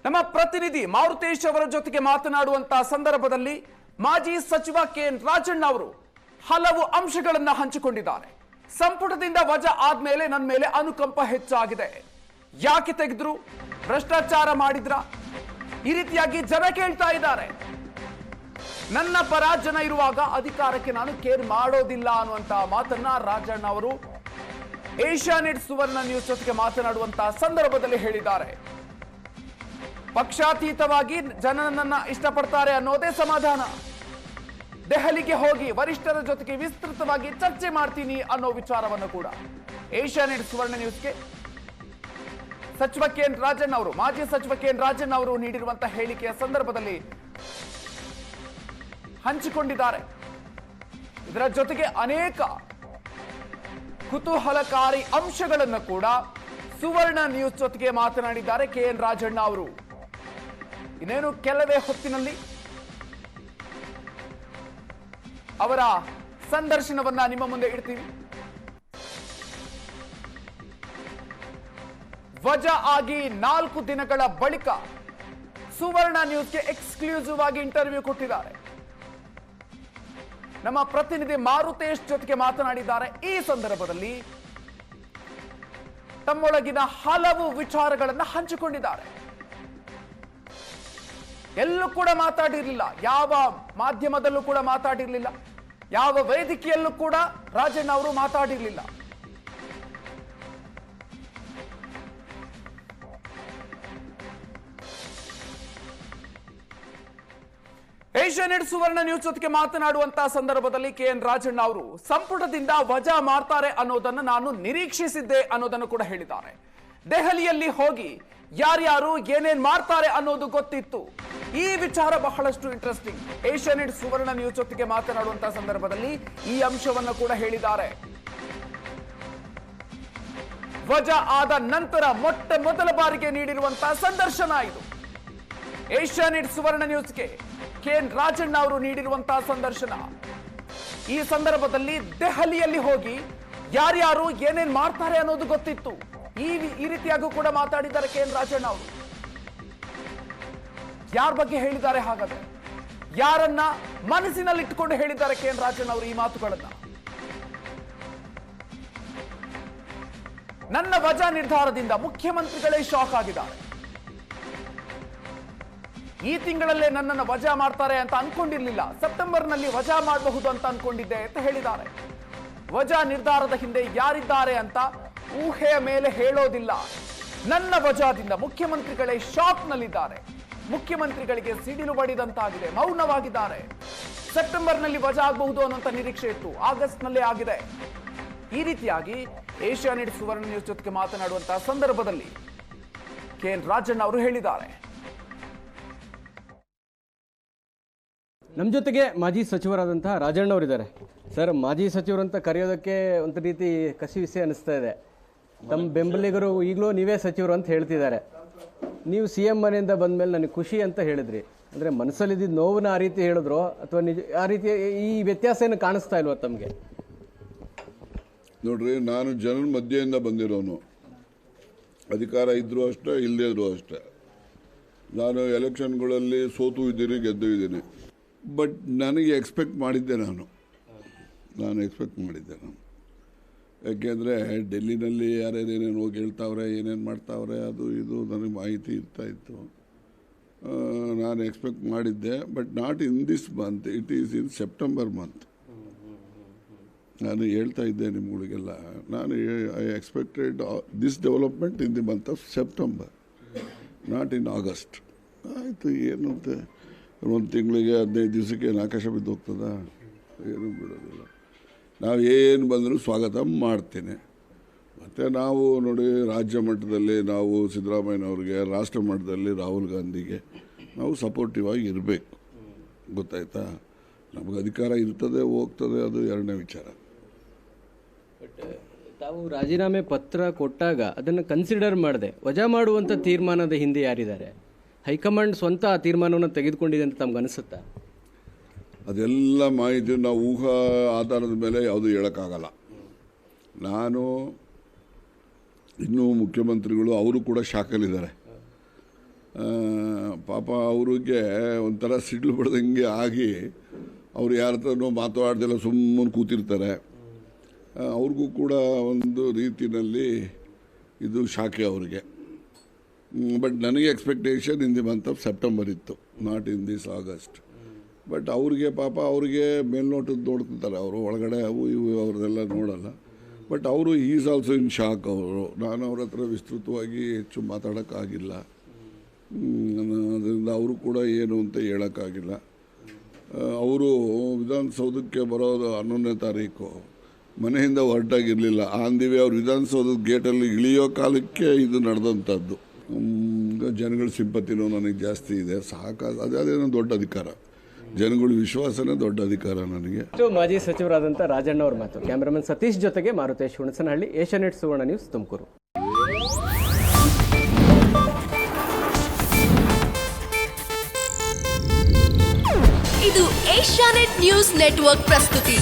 ನಮ್ಮ ಪ್ರತಿನಿಧಿ ಮಾರುತೇಶ್ ಅವರ ಜೊತೆಗೆ ಮಾತನಾಡುವಂತಹ ಸಂದರ್ಭದಲ್ಲಿ ಮಾಜಿ ಸಚಿವ ಕೆ.ಎನ್. ರಾಜಣ್ಣ ಅವರು ಹಲವು ಅಂಶಗಳನ್ನ ಹಂಚಿಕೊಂಡಿದ್ದಾರೆ. ಸಂಪುಟದಿಂದ ವಜಾ ಆದ್ಮೇಲೆ ನನ್ನ ಮೇಲೆ ಅನುಕಂಪ ಹೆಚ್ಚಾಗಿದೆ. ಯಾಕೆ ತೆಗೆದ್ರು? ಭ್ರಷ್ಟಾಚಾರ ಮಾಡಿದ್ರ? ಈ ರೀತಿಯಾಗಿ ಜನ ಕೇಳ್ತಾ ಇದ್ದಾರೆ. ನನ್ನ ಪರ ಜನ ಇರುವಾಗ ಅಧಿಕಾರಕ್ಕೆ ನಾನು ಕೇರ್ ಮಾಡೋದಿಲ್ಲ ಅನ್ನುವಂತಹ ಮಾತನ್ನ ರಾಜಣ್ಣ ಅವರು ಏಷ್ಯಾನೆಟ್ ಸುವರ್ಣ ನ್ಯೂಸ್ ಜೊತೆಗೆ ಮಾತನಾಡುವಂತಹ ಸಂದರ್ಭದಲ್ಲಿ ಹೇಳಿದ್ದಾರೆ. ಪಕ್ಷಾತೀತವಾಗಿ ಜನನನ್ನ ಇಷ್ಟಪಡ್ತಾರೆ ಅನ್ನೋದೇ ಸಮಾಧಾನ. ದೆಹಲಿಗೆ ಹೋಗಿ ವರಿಷ್ಠರ ಜೊತೆಗೆ ವಿಸ್ತೃತವಾಗಿ ಚರ್ಚೆ ಮಾಡ್ತೀನಿ ಅನ್ನೋ ವಿಚಾರವನ್ನು ಕೂಡ ಏಷ್ಯಾನೆಟ್ ಸುವರ್ಣ ನ್ಯೂಸ್ಗೆ ಸಚಿವ ಕೆ.ಎನ್. ರಾಜಣ್ಣ ಅವರು, ಮಾಜಿ ಸಚಿವ ಕೆ.ಎನ್. ರಾಜಣ್ಣ ಅವರು ನೀಡಿರುವಂತಹ ಹೇಳಿಕೆಯ ಸಂದರ್ಭದಲ್ಲಿ ಹಂಚಿಕೊಂಡಿದ್ದಾರೆ. ಇದರ ಜೊತೆಗೆ ಅನೇಕ ಕುತೂಹಲಕಾರಿ ಅಂಶಗಳನ್ನು ಕೂಡ ಸುವರ್ಣ ನ್ಯೂಸ್ ಜೊತೆಗೆ ಮಾತನಾಡಿದ್ದಾರೆ ಕೆ.ಎನ್. ರಾಜಣ್ಣ ಅವರು. ಇನ್ನೇನು ಕೆಲವೇ ಹೊತ್ತಿನಲ್ಲಿ ಅವರ ಸಂದರ್ಶನವನ್ನ ನಿಮ್ಮ ಮುಂದೆ ಇಡ್ತೀವಿ. ವಜಾ ಆಗಿ 4 ದಿನಗಳ ಬಳಿಕ ಸುವರ್ಣ ನ್ಯೂಸ್ಗೆ ಎಕ್ಸ್ಕ್ಲೂಸಿವ್ ಆಗಿ ಇಂಟರ್ವ್ಯೂ ಕೊಟ್ಟಿದ್ದಾರೆ. ನಮ್ಮ ಪ್ರತಿನಿಧಿ ಮಾರುತೇಶ್ ಜೊತೆಗೆ ಮಾತನಾಡಿದ್ದಾರೆ. ಈ ಸಂದರ್ಭದಲ್ಲಿ ತಮ್ಮೊಳಗಿನ ಹಲವು ವಿಚಾರಗಳನ್ನು ಹಂಚಿಕೊಂಡಿದ್ದಾರೆ. ಎಲ್ಲೂ ಕೂಡ ಮಾತಾಡಿರಲಿಲ್ಲ, ಯಾವ ಮಾಧ್ಯಮದಲ್ಲೂ ಕೂಡ ಮಾತಾಡಿರಲಿಲ್ಲ, ಯಾವ ವೇದಿಕೆಯಲ್ಲೂ ಕೂಡ ರಾಜಣ್ಣ ಅವರು ಮಾತಾಡಿರಲಿಲ್ಲ. ಏಷ್ಯಾನೆಟ್ ಸುವರ್ಣ ನ್ಯೂಸ್ ಜೊತೆಗೆ ಮಾತನಾಡುವಂತಹ ಸಂದರ್ಭದಲ್ಲಿ ಕೆ.ಎನ್. ರಾಜಣ್ಣ ಅವರು ಸಂಪುಟದಿಂದ ವಜಾ ಮಾಡ್ತಾರೆ ಅನ್ನೋದನ್ನು ನಾನು ನಿರೀಕ್ಷಿಸಿದ್ದೆ ಅನ್ನೋದನ್ನು ಕೂಡ ಹೇಳಿದ್ದಾರೆ. ದೆಹಲಿಯಲ್ಲಿ ಹೋಗಿ ಯಾರ್ಯಾರು ಏನೇನ್ ಮಾಡ್ತಾರೆ ಅನ್ನೋದು ಗೊತ್ತಿತ್ತು. ಈ ವಿಚಾರ ಬಹಳಷ್ಟು ಇಂಟ್ರೆಸ್ಟಿಂಗ್. ಏಷ್ಯಾನೆಟ್ ಸುವರ್ಣ ನ್ಯೂಸ್ ಜೊತೆಗೆ ಮಾತನಾಡುವಂತಹ ಸಂದರ್ಭದಲ್ಲಿ ಈ ಅಂಶವನ್ನು ಕೂಡ ಹೇಳಿದ್ದಾರೆ. ವಜಾ ಆದ ನಂತರ ಮೊದಲ ಬಾರಿಗೆ ನೀಡಿರುವಂತಹ ಸಂದರ್ಶನ ಇದು. ಏಷ್ಯಾನೆಟ್ ಸುವರ್ಣ ನ್ಯೂಸ್ಗೆ ಕೆ.ಎನ್. ರಾಜಣ್ಣ ಅವರು ನೀಡಿರುವಂತಹ ಸಂದರ್ಶನ. ಈ ಸಂದರ್ಭದಲ್ಲಿ ದೆಹಲಿಯಲ್ಲಿ ಹೋಗಿ ಯಾರ್ಯಾರು ಏನೇನ್ ಮಾಡ್ತಾರೆ ಅನ್ನೋದು ಗೊತ್ತಿತ್ತು. ಈ ರೀತಿಯಾಗೂ ಕೂಡ ಮಾತಾಡಿದ್ದಾರೆ ಕೆ.ಎನ್. ರಾಜಣ್ಣ ಅವರು. ಯಾರ ಬಗ್ಗೆ ಹೇಳಿದ್ದಾರೆ? ಹಾಗಾದ್ರೆ ಯಾರನ್ನ ಮನಸ್ಸಿನಲ್ಲಿಟ್ಟುಕೊಂಡು ಹೇಳಿದ್ದಾರೆ ಕೆ.ಎನ್. ರಾಜಣ್ಣ ಅವರು ಈ ಮಾತುಗಳನ್ನ? ನನ್ನ ವಜಾ ನಿರ್ಧಾರದಿಂದ ಮುಖ್ಯಮಂತ್ರಿಗಳೇ ಶಾಕ್ ಆಗಿದ್ದಾರೆ. ಈ ತಿಂಗಳಲ್ಲೇ ನನ್ನನ್ನು ವಜಾ ಮಾಡ್ತಾರೆ ಅಂತ ಅನ್ಕೊಂಡಿರ್ಲಿಲ್ಲ, ಸೆಪ್ಟೆಂಬರ್ನಲ್ಲಿ ವಜಾ ಮಾಡಬಹುದು ಅಂತ ಅನ್ಕೊಂಡಿದ್ದೆ ಅಂತ ಹೇಳಿದ್ದಾರೆ. ವಜಾ ನಿರ್ಧಾರದ ಹಿಂದೆ ಯಾರಿದ್ದಾರೆ ಅಂತ ಊಹೆಯ ಮೇಲೆ ಹೇಳೋದಿಲ್ಲ. ನನ್ನ ವಜಾದಿಂದ ಮುಖ್ಯಮಂತ್ರಿಗಳೇ ಶಾಕ್ ನಲ್ಲಿದ್ದಾರೆ. ಮುಖ್ಯಮಂತ್ರಿಗಳಿಗೆ ಸಿಡಿಲು ಬಡಿದಂತಾಗಿದೆ, ಮೌನವಾಗಿದ್ದಾರೆ. ಸೆಪ್ಟೆಂಬರ್ನಲ್ಲಿ ವಜಾ ಆಗಬಹುದು ಅನ್ನುವಂತ ನಿರೀಕ್ಷೆ ಇತ್ತು, ಆಗಸ್ಟ್ನಲ್ಲೇ ಆಗಿದೆ. ಈ ರೀತಿಯಾಗಿ ಏಷ್ಯಾನೆಟ್ ಸುವರ್ಣ ನ್ಯೂಸ್ ಜೊತೆಗೆ ಮಾತನಾಡುವಂತಹ ಸಂದರ್ಭದಲ್ಲಿ ಕೆ.ಎನ್. ರಾಜಣ್ಣ ಅವರು ಹೇಳಿದ್ದಾರೆ. ನಮ್ಮ ಜೊತೆಗೆ ಮಾಜಿ ಸಚಿವರಾದಂತಹ ರಾಜಣ್ಣ ಅವರಿದ್ದಾರೆ. ಸರ್, ಮಾಜಿ ಸಚಿವರಂತ ಕರೆಯೋದಕ್ಕೆ ಒಂದು ರೀತಿ ಕಸಿವಿಸಿ ಅನಿಸ್ತಾ ಇದೆ. ತಮ್ಮ ಬೆಂಬಲಿಗರು ಈಗಲೂ ನೀವೇ ಸಚಿವರು ಅಂತ ಹೇಳ್ತಿದ್ದಾರೆ. ನೀವು CM ಮನೆಯಿಂದ ಬಂದ ಮೇಲೆ ನನಗೆ ಖುಷಿ ಅಂತ ಹೇಳಿದ್ರಿ. ಅಂದರೆ ಮನಸ್ಸಲ್ಲಿದ್ದ ನೋವನ್ನ ಆ ರೀತಿ ಹೇಳಿದ್ರು ಅಥವಾ ನಿಜ ಆ ರೀತಿ ಈ ವ್ಯತ್ಯಾಸ ಏನು ಕಾಣಿಸ್ತಾ ಇಲ್ವಾ ತಮಗೆ? ನೋಡ್ರಿ, ನಾನು ಜನರ ಮಧ್ಯೆಯಿಂದ ಬಂದಿರೋನು. ಅಧಿಕಾರ ಇದ್ದರೂ ಅಷ್ಟೇ, ಇಲ್ಲದೇ ಇದ್ರೂ ಅಷ್ಟೇ. ನಾನು ಎಲೆಕ್ಷನ್ಗಳಲ್ಲಿ ಸೋತು ಇದ್ದೀನಿ, ಗೆದ್ದು ಇದ್ದೀನಿ. ಬಟ್ ನನಗೆ ಎಕ್ಸ್ಪೆಕ್ಟ್ ಮಾಡಿದ್ದೆ ನಾನು ಯಾಕೆಂದರೆ ಡೆಲ್ಲಿನಲ್ಲಿ ಯಾರ್ಯಾರೇನೇನು ಹೋಗಿ ಹೇಳ್ತಾವ್ರೆ, ಏನೇನು ಮಾಡ್ತಾವ್ರೆ, ಅದು ಇದು ನನಗೆ ಮಾಹಿತಿ ಇತ್ತು. ನಾನು ಎಕ್ಸ್ಪೆಕ್ಟ್ ಮಾಡಿದ್ದೆ. But not in this month, it is in September month. ನಾನು ಹೇಳ್ತಾ ಇದ್ದೆ ನಿಮ್ಗಳಿಗೆಲ್ಲ, ನಾನು I expected this development in the month of September, not in August. ಆಯಿತು, ಏನಂತೆ ಒಂದು ತಿಂಗಳಿಗೆ 15 ದಿವಸಕ್ಕೆ ಆಕಾಶ ಬಿದ್ದು ಹೋಗ್ತದ? ಏನೂ ಬಿಡೋದಿಲ್ಲ. ನಾವು ಏನು ಬಂದರೂ ಸ್ವಾಗತ ಮಾಡ್ತೀನಿ. ಮತ್ತು ನಾವು ನೋಡಿ, ರಾಜ್ಯ ಮಟ್ಟದಲ್ಲಿ ನಾವು ಸಿದ್ದರಾಮಯ್ಯನವ್ರಿಗೆ, ರಾಷ್ಟ್ರ ಮಟ್ಟದಲ್ಲಿ ರಾಹುಲ್ ಗಾಂಧಿಗೆ ನಾವು ಸಪೋರ್ಟಿವ್ ಆಗಿ ಇರಬೇಕು. ಗೊತ್ತಾಯ್ತಾ? ನಮಗೆ ಅಧಿಕಾರ ಇರ್ತದೆ, ಹೋಗ್ತದೆ, ಅದು ಎರಡನೇ ವಿಚಾರ. ಬಟ್ ತಾವು ರಾಜೀನಾಮೆ ಪತ್ರ ಕೊಟ್ಟಾಗ ಅದನ್ನು ಕನ್ಸಿಡರ್ ಮಾಡದೆ ವಜಾ ಮಾಡುವಂಥ ತೀರ್ಮಾನದ ಹಿಂದೆ ಯಾರಿದ್ದಾರೆ? ಹೈಕಮಾಂಡ್ ಸ್ವಂತ ಆ ತೀರ್ಮಾನವನ್ನು ತೆಗೆದುಕೊಂಡಿದೆ ಅಂತ ತಮ್ಗೆ ಅನಿಸುತ್ತಾ? ಅದೆಲ್ಲ ಮಾಹಿತಿ ನಾವು ಊಹಾ ಆಧಾರದ ಮೇಲೆ ಯಾವುದು ಹೇಳೋಕ್ಕಾಗಲ್ಲ. ನಾನು ಇನ್ನೂ ಮುಖ್ಯಮಂತ್ರಿಗಳು ಅವರು ಕೂಡ ಶಾಕಲ್ಲಿದ್ದಾರೆ. ಪಾಪ ಅವ್ರಿಗೆ ಒಂಥರ ಸಿಡ್ಲು ಬಡ್ದಂಗೆ ಆಗಿ ಅವ್ರು ಯಾರ ಹತ್ರನೂ ಮಾತಾಡ್ದೆಲ್ಲ ಸುಮ್ಮನೆ ಕೂತಿರ್ತಾರೆ. ಅವ್ರಿಗೂ ಕೂಡ ಒಂದು ರೀತಿಯಲ್ಲಿ ಇದು ಶಾಖೆ ಅವ್ರಿಗೆ. ಬಟ್ ನನಗೆ expectation in the month of September ಇತ್ತು, not in this August. But ಅವ್ರಿಗೆ ಪಾಪ ಅವ್ರಿಗೆ ಮೇಲ್ನೋಟದ್ದು ನೋಡ್ಕೊತಾರೆ, ಅವರು ಒಳಗಡೆ ಅವು ಇವು ಅವ್ರದ್ದೆಲ್ಲ ನೋಡಲ್ಲ. ಬಟ್ ಅವರು ಈಸ್ ಆಲ್ಸೋ ಇನ್ ಶಾಕ್. ಅವರು ನಾನು ಅವ್ರ ಹತ್ರ ವಿಸ್ತೃತವಾಗಿ ಹೆಚ್ಚು ಮಾತಾಡೋಕ್ಕಾಗಿಲ್ಲ. ಅದರಿಂದ ಅವರು ಕೂಡ ಏನು ಅಂತ ಹೇಳೋಕ್ಕಾಗಿಲ್ಲ. ಅವರು ವಿಧಾನಸೌಧಕ್ಕೆ ಬರೋದು 11ನೇ ತಾರೀಕು, ಮನೆಯಿಂದ ಹೊರಟಾಗಿರಲಿಲ್ಲ. ಆನ್ ದಿ ವೇ ಅವ್ರು ವಿಧಾನಸೌಧದ ಗೇಟಲ್ಲಿ ಇಳಿಯೋ ಕಾಲಕ್ಕೆ ಇದು ನಡೆದಂಥದ್ದು. ಜನಗಳ ಸಿಂಪತಿನೂ ನನಗೆ ಜಾಸ್ತಿ ಇದೆ, ಅದೇನೋ ದೊಡ್ಡ ಅಧಿಕಾರ, ಜನಗಳ ವಿಶ್ವಾಸನೇ ದೊಡ್ಡ ಅಧಿಕಾರ ನನಗೆ. ಮಾಜಿ ಸಚಿವರಾದಂಥ ರಾಜಣ್ಣ ಅವ್ರ ಮಾತು. ಕ್ಯಾಮರಾಮನ್ ಸತೀಶ್ ಜೊತೆಗೆ ಮಾರುತೇಶ್ ಹುಣಸನಹಳ್ಳಿ, ಏಷ್ಯಾನೆಟ್ ಸುವರ್ಣ ನ್ಯೂಸ್, ತುಮಕೂರು. ಇದು ಏಷ್ಯಾನೆಟ್ ನ್ಯೂಸ್ ನೆಟ್ವರ್ಕ್ ಪ್ರಸ್ತುತಿ.